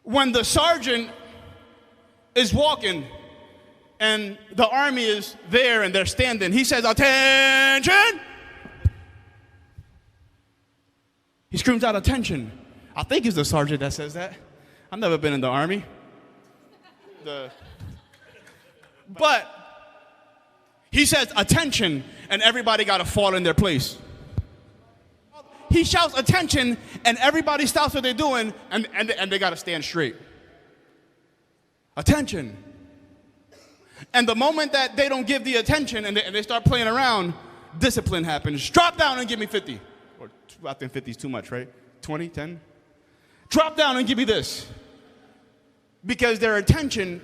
when the sergeant is walking and the army is there and they're standing, he says, "Attention!" He screams out, "Attention." I think it's the sergeant that says that. I've never been in the army. But he says, "Attention," and everybody got to fall in their place. He shouts, "Attention," and everybody stops what they're doing, and they got to stand straight. Attention. And the moment that they don't give the attention and they start playing around, discipline happens. Drop down and give me 50. Or I think 50 is too much, right? 20, 10? Drop down and give me this. Because their attention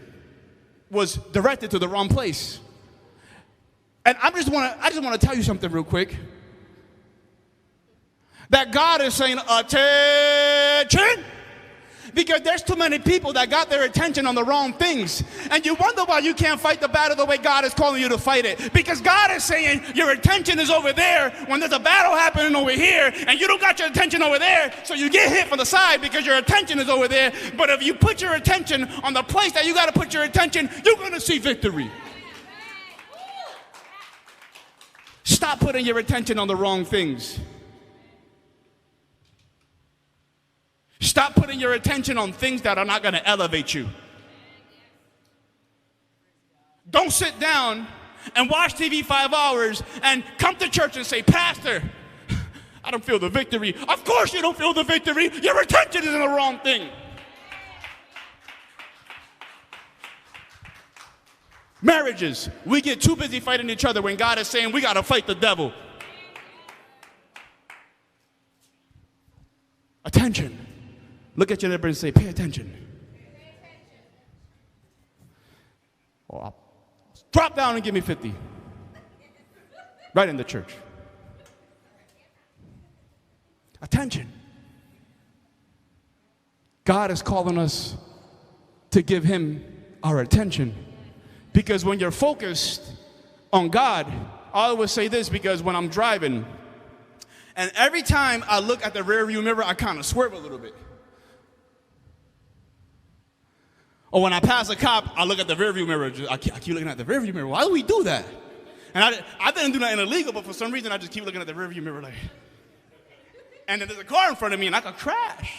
was directed to the wrong place. And I just want to tell you something real quick. That God is saying, "Attention!" Because there's too many people that got their attention on the wrong things. And you wonder why you can't fight the battle the way God is calling you to fight it. Because God is saying your attention is over there when there's a battle happening over here, and you don't got your attention over there, so you get hit from the side because your attention is over there. But if you put your attention on the place that you got to put your attention, you're going to see victory. Stop putting your attention on the wrong things. Stop putting your attention on things that are not going to elevate you. Don't sit down and watch TV 5 hours and come to church and say, "Pastor, I don't feel the victory." Of course you don't feel the victory. Your attention is in the wrong thing. Marriages, we get too busy fighting each other when God is saying we got to fight the devil. Attention. Look at your neighbor and say, "Pay attention." Or drop down and give me 50. Right in the church. Attention. God is calling us to give him our attention. Because when you're focused on God, I always say this because when I'm driving, and every time I look at the rearview mirror, I kind of swerve a little bit. Or when I pass a cop, I look at the rearview mirror. I keep looking at the rearview mirror. Why do we do that? And I didn't do nothing illegal, but for some reason, I just keep looking at the rearview mirror like. And then there's a car in front of me, and I could crash.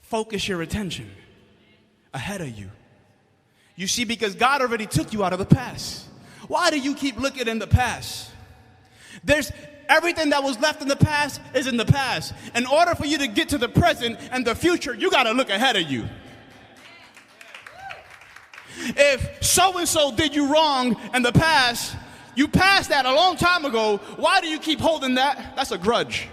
Focus your attention ahead of you. You see, because God already took you out of the past. Why do you keep looking in the past? There's everything that was left in the past is in the past. In order for you to get to the present and the future, you got to look ahead of you. If so-and-so did you wrong in the past, you passed that a long time ago, why do you keep holding that? That's a grudge.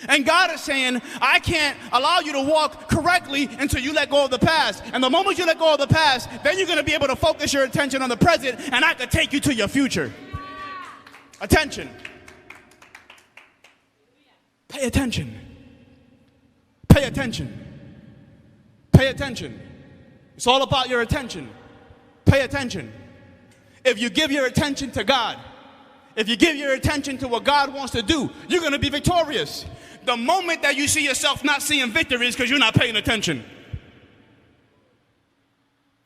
And God is saying, I can't allow you to walk correctly until you let go of the past. And the moment you let go of the past, then you're going to be able to focus your attention on the present, and I can take you to your future. Attention. Pay attention. Pay attention. Pay attention. It's all about your attention. Pay attention. If you give your attention to God, if you give your attention to what God wants to do, you're going to be victorious. The moment that you see yourself not seeing victory is because you're not paying attention.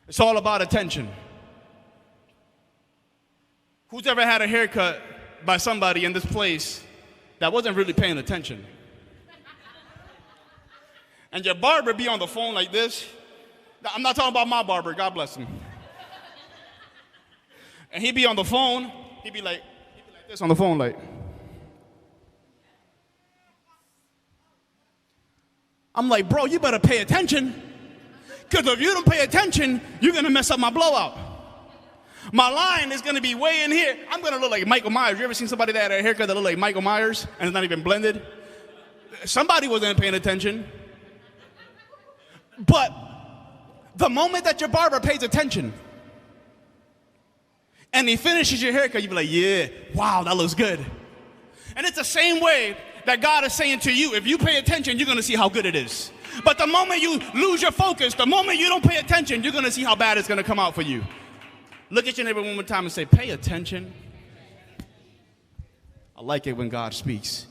It's all about attention. Who's ever had a haircut by somebody in this place that wasn't really paying attention? And your barber be on the phone like this. I'm not talking about my barber, God bless him. And he'd be on the phone, he'd be like this on the phone, like. I'm like, bro, you better pay attention. Because if you don't pay attention, you're going to mess up my blowout. My line is going to be way in here. I'm going to look like Michael Myers. You ever seen somebody that had a haircut that looked like Michael Myers and it's not even blended? Somebody wasn't paying attention. But the moment that your barber pays attention and he finishes your haircut, you be like, yeah, wow, that looks good. And it's the same way that God is saying to you, if you pay attention, you're going to see how good it is. But the moment you lose your focus, the moment you don't pay attention, you're going to see how bad it's going to come out for you. Look at your neighbor one more time and say, pay attention. I like it when God speaks.